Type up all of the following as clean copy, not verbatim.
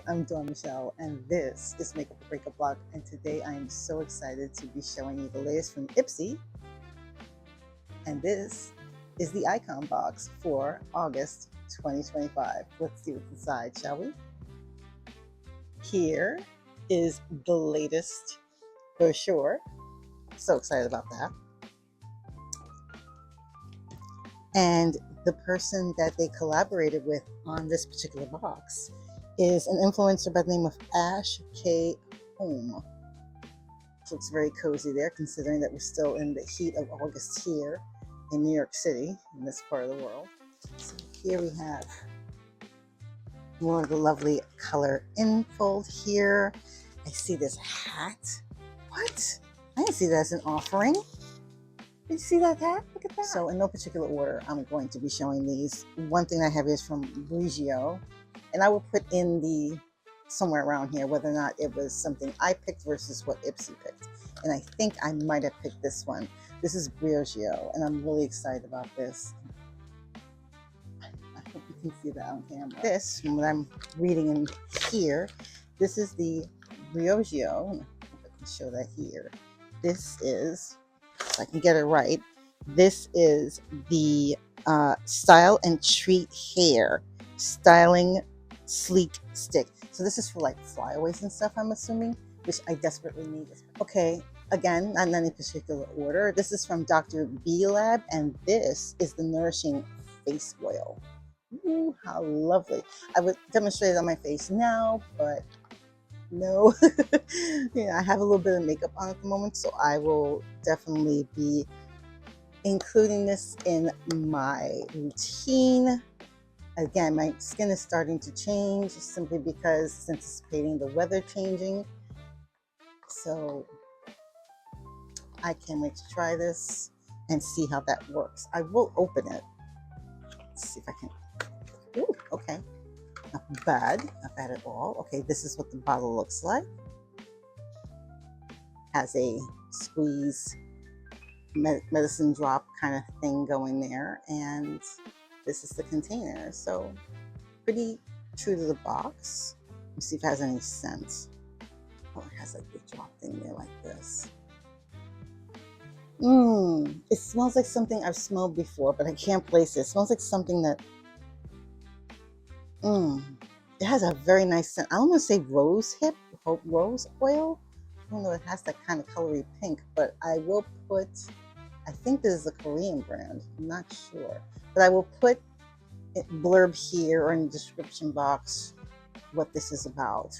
I'm Dawn Michelle, and this is Makeup or Breakup Blog. And today I am so excited to be showing you the latest from Ipsy. And this is the icon box for August 2025. Let's see what's inside, shall we? Here is the latest brochure. So excited about that. And the person that they collaborated with on this particular box is an influencer by the name of Ash K. Home. Looks very cozy there, considering that we're still in the heat of August here in New York City, in this part of the world. So here we have more of the lovely color infold here. I see this hat. What? I didn't see that as an offering. Did you see that hat? Look at that. So in no particular order, I'm going to be showing these. One thing I have is from Grigio, and I will put in the somewhere around here whether or not it was something I picked versus what Ipsy picked. And I think I might have picked this one. This is Grigio, and I'm really excited about this. I hope you can see that on camera. This, from what I'm reading in here, this is the Grigio. I can show that here. This is, if I can get it right, this is the Style and Treat Hair Styling Sleek Stick. So this is for like flyaways and stuff, I'm assuming, which I desperately need. Okay, again, not in any particular order. This is from Dr. B Lab, and this is the Nourishing Face Oil. Ooh, how lovely. I would demonstrate it on my face now, but no. Yeah, I have a little bit of makeup on at the moment, so I will definitely be including this in my routine. Again, my skin is starting to change simply because it's anticipating the weather changing. So I can't wait to try this and see how that works. I will open it. Let's see if I can. Ooh, okay. Not bad at all. Okay, this is what the bottle looks like. Has a squeeze medicine drop kind of thing going there, and this is the container. So pretty true to the box. Let me see if it has any scent. Oh, it has like the drop thing there like this. It smells like something I've smelled before, but I can't place it. It smells like something that it has a very nice scent. I don't want to say rose oil. I don't know, it has that kind of colory pink, but I will put, I think this is a Korean brand. I'm not sure, but I will put a blurb here or in the description box what this is about.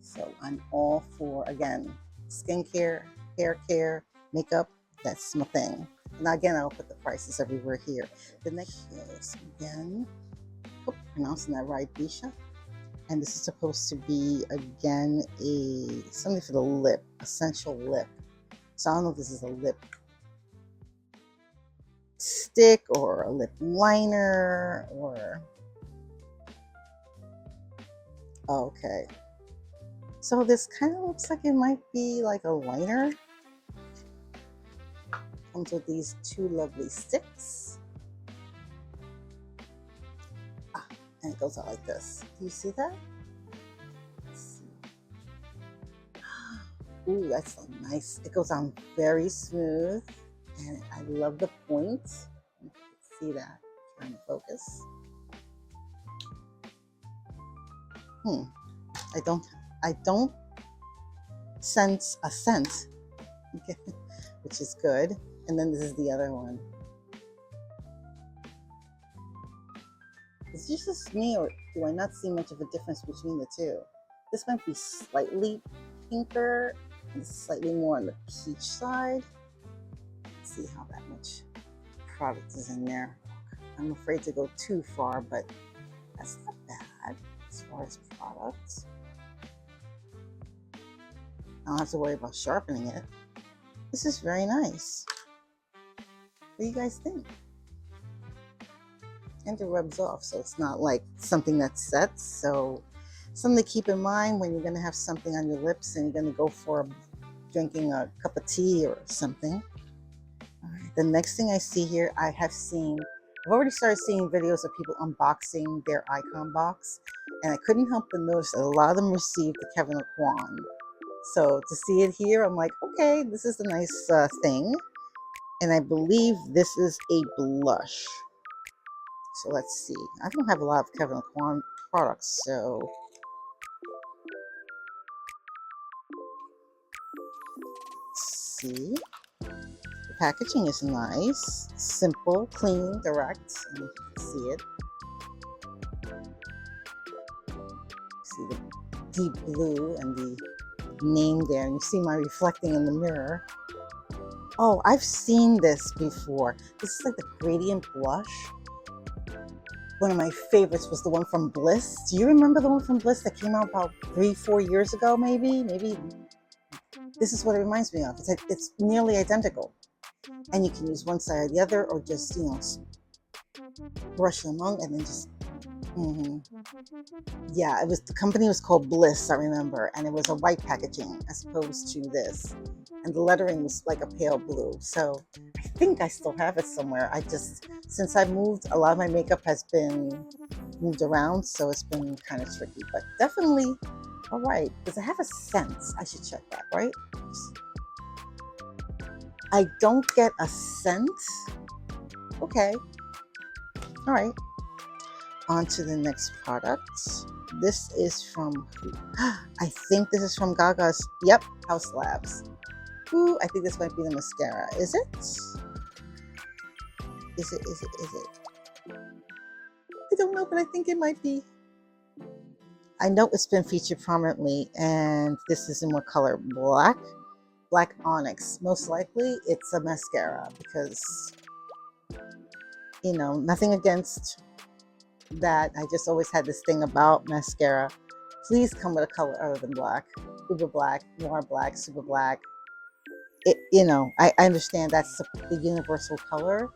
So I'm all for, again, skincare, hair care, makeup. That's my thing. And again, I'll put the prices everywhere here. The next is, again, hope I'm pronouncing that right, Bisha. And this is supposed to be, again, something for the lip, essential lip. So I don't know if this is a lip stick or a lip liner or, okay. So this kind of looks like it might be like a liner. Comes with these two lovely sticks. And it goes out like this. Do you see that? Let's see. Ooh, that's so nice. It goes on very smooth, and I love the point. You can see that. Trying to focus. I don't sense a scent, okay, which is good. And then this is the other one. Is this just me, or do I not see much of a difference between the two? This might be slightly pinker and slightly more on the peach side. Let's see how that much product is in there. I'm afraid to go too far, but that's not bad as far as products. I don't have to worry about sharpening it. This is very nice. What do you guys think? And it rubs off, so it's not like something that sets. So something to keep in mind when you're going to have something on your lips and you're going to go for drinking a cup of tea or something. All right, the next thing I see here, I've already started seeing videos of people unboxing their icon box, And I couldn't help but notice that a lot of them received the Kevin Kwan. So to see it here, I'm like, okay, this is a nice thing. And I believe this is a blush. So let's see. I don't have a lot of Kevin Kwan products, so let's see. The packaging is nice, simple, clean, direct, and you can see it. See the deep blue and the name there, and you see my reflecting in the mirror. Oh, I've seen this before. This is like the gradient blush. One of my favorites was the one from Bliss. Do you remember the one from Bliss that came out about 3-4 years ago, maybe? This is what it reminds me of. It's nearly identical. And you can use one side or the other, or just, brush them on and then just, yeah, the company was called Bliss, I remember. And it was a white packaging as opposed to this. And the lettering was like a pale blue. So I think I still have it somewhere. Since I moved, a lot of my makeup has been moved around, so it's been kind of tricky, but definitely all right. Does it have a scent? I should check that, right? I don't get a scent. Okay. All right. On to the next product. This is from who? I think this is from Gaga's. Yep, House Labs. Ooh, I think this might be the mascara. Is it? Is it? I don't know, but I think it might be. I know it's been featured prominently, and this is in what color? Black onyx. Most likely it's a mascara because, nothing against that. I just always had this thing about mascara. Please come with a color other than black. Uber black, noir black, super black. I understand that's the universal color,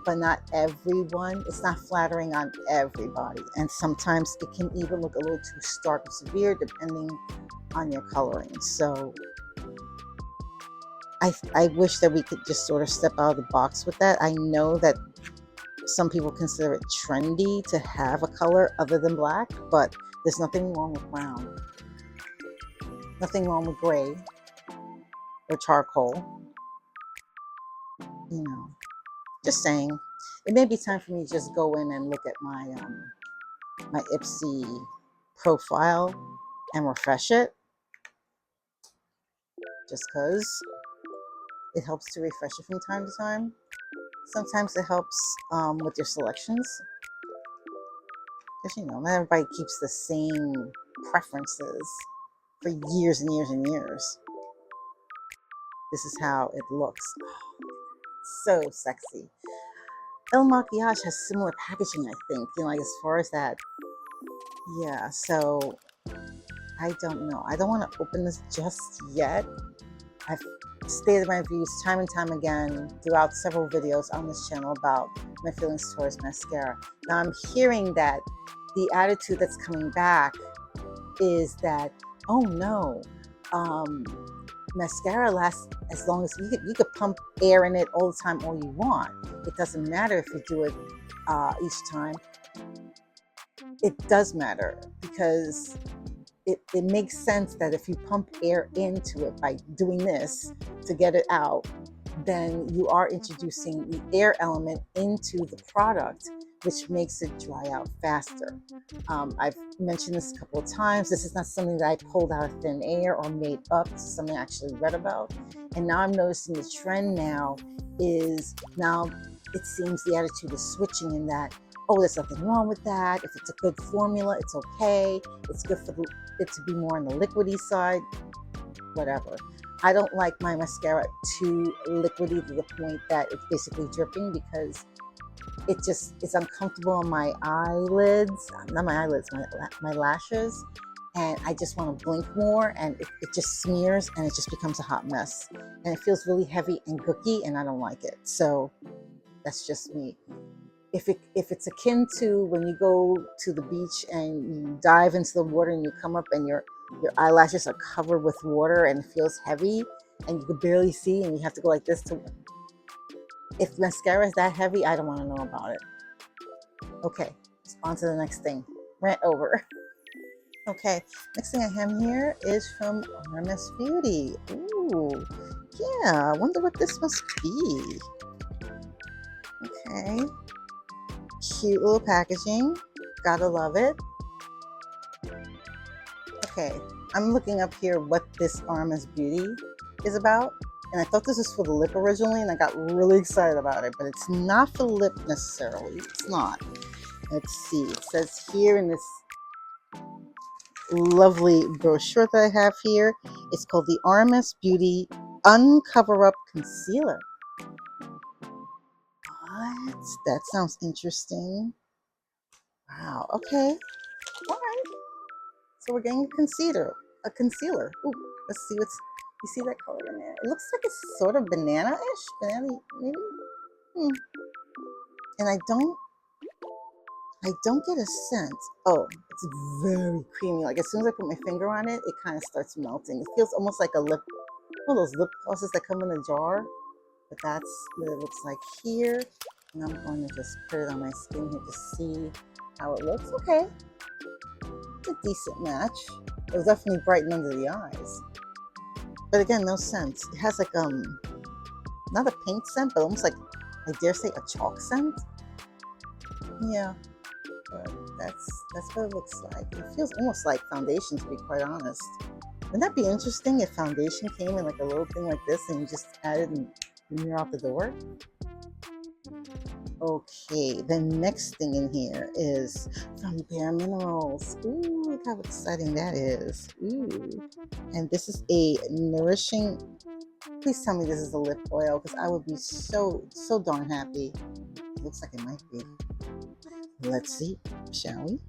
but not everyone. It's not flattering on everybody. And sometimes it can even look a little too stark or severe depending on your coloring. So I wish that we could just sort of step out of the box with that. I know that some people consider it trendy to have a color other than black, but there's nothing wrong with brown. Nothing wrong with gray or charcoal. Just saying. It may be time for me to just go in and look at my my Ipsy profile and refresh it, just because it helps to refresh it from time to time. Sometimes it helps with your selections, because not everybody keeps the same preferences for years and years and years. This is how it looks. So sexy. El Maquillage has similar packaging, I think, like as far as that. Yeah, so I don't know. I don't want to open this just yet. I've stated my views time and time again throughout several videos on this channel about my feelings towards mascara. Now I'm hearing that the attitude that's coming back is that, oh no, mascara lasts as long as you could pump air in it all the time, all you want. It doesn't matter if you do it each time. It does matter, because it makes sense that if you pump air into it by doing this to get it out, then you are introducing the air element into the product, which makes it dry out faster. I've mentioned this a couple of times. This is not something that I pulled out of thin air or made up. This is something I actually read about. And now I'm noticing the trend now is, now it seems the attitude is switching in that, oh, there's nothing wrong with that. If it's a good formula, it's okay. It's good for it to be more on the liquidy side, whatever. I don't like my mascara too liquidy to the point that it's basically dripping, because it's uncomfortable on my eyelids, not my eyelids, my lashes. And I just want to blink more, and it just smears, and it just becomes a hot mess. And it feels really heavy and gooky, and I don't like it. So that's just me. If it's akin to when you go to the beach and you dive into the water and you come up and your eyelashes are covered with water and it feels heavy and you can barely see and you have to go like this to. If mascara is that heavy, I don't want to know about it. Okay, on to the next thing. Rant over. Okay, next thing I have here is from Armis Beauty. Ooh, yeah, I wonder what this must be. Okay, cute little packaging. Gotta love it. Okay, I'm looking up here what this Armis Beauty is about. And I thought this was for the lip originally, and I got really excited about it, but it's not for the lip necessarily. It's not. Let's see. It says here in this lovely brochure that I have here, it's called the Armis Beauty Uncover Up Concealer. What? That sounds interesting. Wow. Okay. All right. So we're getting a concealer. A concealer. Ooh, let's see what's. You see that color in there? It looks like it's sort of banana-ish, banana maybe. And I don't get a scent. Oh, it's very creamy. Like as soon as I put my finger on it, it kind of starts melting. It feels almost like a lip, one of those lip glosses that come in a jar. But that's what it looks like here. And I'm going to just put it on my skin here to see how it looks. Okay, it's a decent match. It was definitely brighten under the eyes. But again, no scent. It has like not a paint scent, but almost like, I dare say, a chalk scent. Yeah. But that's what it looks like. It feels almost like foundation, to be quite honest. Wouldn't that be interesting if foundation came in like a little thing like this and you just added and you're out the door? Okay, the next thing in here is from Bare Minerals. Ooh, look how exciting that is. Ooh. And this is a nourishing, please tell me this is a lip oil, because I would be so darn happy. It looks like it might be. Let's see, shall we?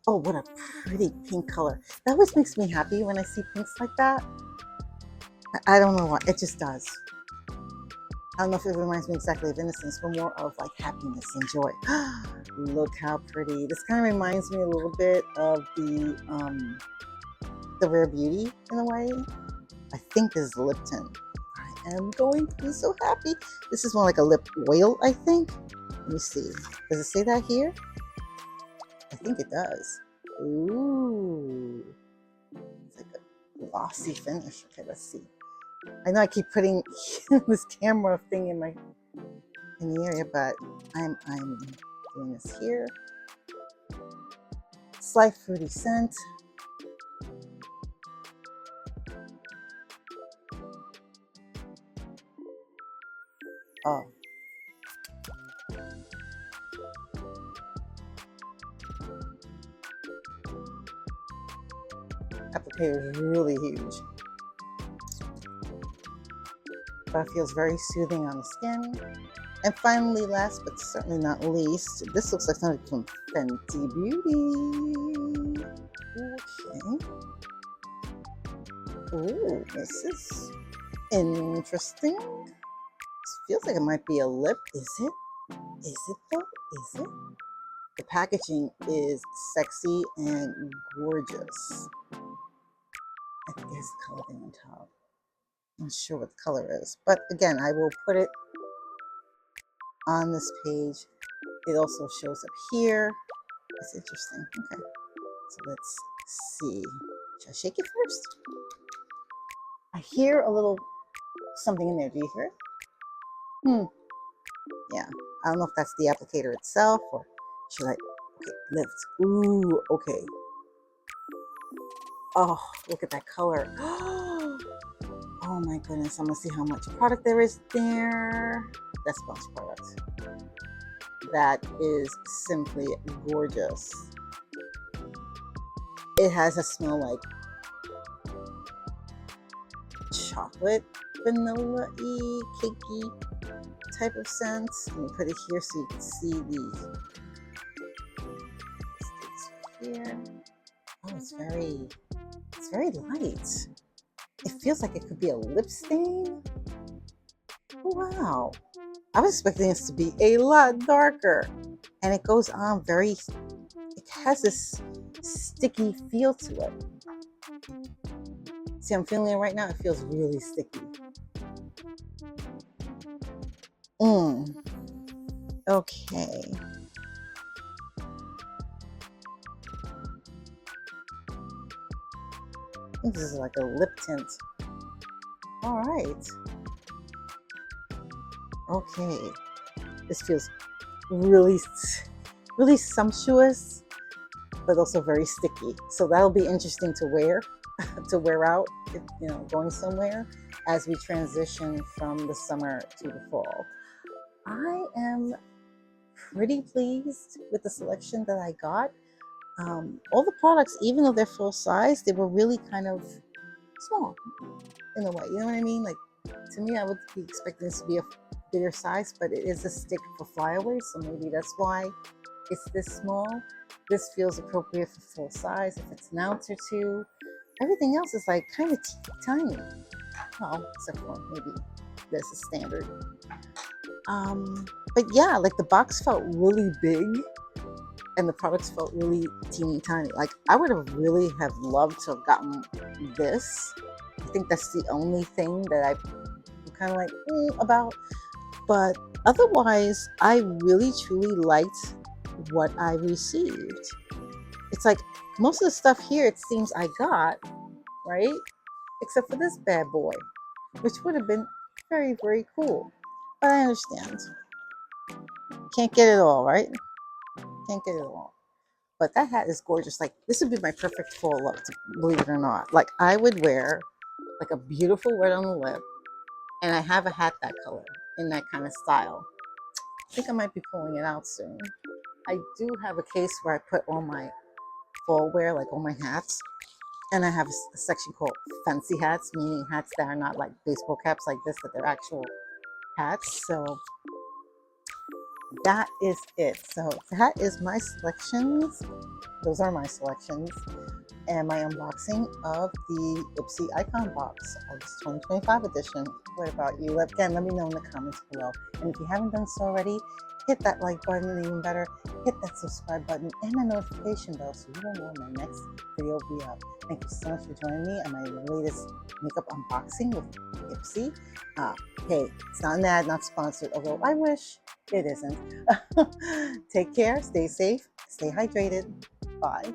Oh, what a pretty pink color. That always makes me happy when I see pinks like that. I don't know why, it just does. I don't know if it reminds me exactly of innocence, but more of like happiness and joy. Look how pretty. This kind of reminds me a little bit of the Rare Beauty in a way. I think this is lip tint. I am going to be so happy. This is more like a lip oil, I think. Let me see. Does it say that here? I think it does. Ooh. It's like a glossy finish. Okay, let's see. I know I keep putting this camera thing in the area, but I'm doing this here. Slight fruity scent. Oh. Applicator is really huge. But it feels very soothing on the skin. And finally, last but certainly not least, this looks like something from Fenty Beauty. Okay. Ooh, this is interesting. This feels like it might be a lip. Is it? Is it though? Is it? The packaging is sexy and gorgeous. I think it has the color thing on top. I'm not sure what the color is, but again, I will put it on this page. It also shows up here. It's interesting. Okay, so let's see. Should I shake it first? I hear a little something in there. Do you hear it? Yeah. I don't know if that's the applicator itself, or should I? Okay, lift. Ooh, okay. Oh, look at that color. Oh my goodness, I'm gonna see how much product there is there. That's a bunch of product. That is simply gorgeous. It has a smell like chocolate, vanilla-y, cakey type of scent. Let me put it here so you can see the here. Oh, it's very light. It feels like it could be a lip stain. Oh, wow. I was expecting this to be a lot darker. And it goes on it has this sticky feel to it. See, I'm feeling it right now. It feels really sticky. Okay. think this is like a lip tint. All right. Okay. This feels really, really sumptuous, but also very sticky. So that'll be interesting to wear, to wear out, if, you know, going somewhere as we transition from the summer to the fall. I am pretty pleased with the selection that I got. All the products, even though they're full size, they were really kind of small in a way. You know what I mean? Like, to me, I would be expecting this to be a bigger size, but it is a stick for flyaways, so maybe that's why it's this small. This feels appropriate for full size if it's an ounce or two. Everything else is like kind of tiny. Well, except for maybe this is standard. But yeah, like the box felt really big and the products felt really teeny tiny. Like I would have really have loved to have gotten this. I think that's the only thing that I'm kind of like about. But otherwise, I really truly liked what I received. It's like most of the stuff here, it seems I got, right? Except for this bad boy, which would have been very, very cool. But I understand. Can't get it all, right? Can't get it all. But that hat is gorgeous. Like this would be my perfect fall look, believe it or not. Like I would wear like a beautiful red on the lip, and I have a hat that color in that kind of style. I think I might be pulling it out soon. I do have a case where I put all my fall wear, like all my hats. And I have a section called fancy hats, meaning hats that are not like baseball caps like this, that they're actual hats. So that is it. So that is my selections. Those are my selections and my unboxing of the Ipsy Icon Box, August 2025 edition. What about you? Again, let me know in the comments below. And if you haven't done so already, hit that like button, and even better, hit that subscribe button and the notification bell so you don't know when my next video will be up. Thank you so much for joining me on my latest makeup unboxing with Ipsy. Hey, it's not an ad, not sponsored, although I wish it isn't. Take care, stay safe, stay hydrated. Bye.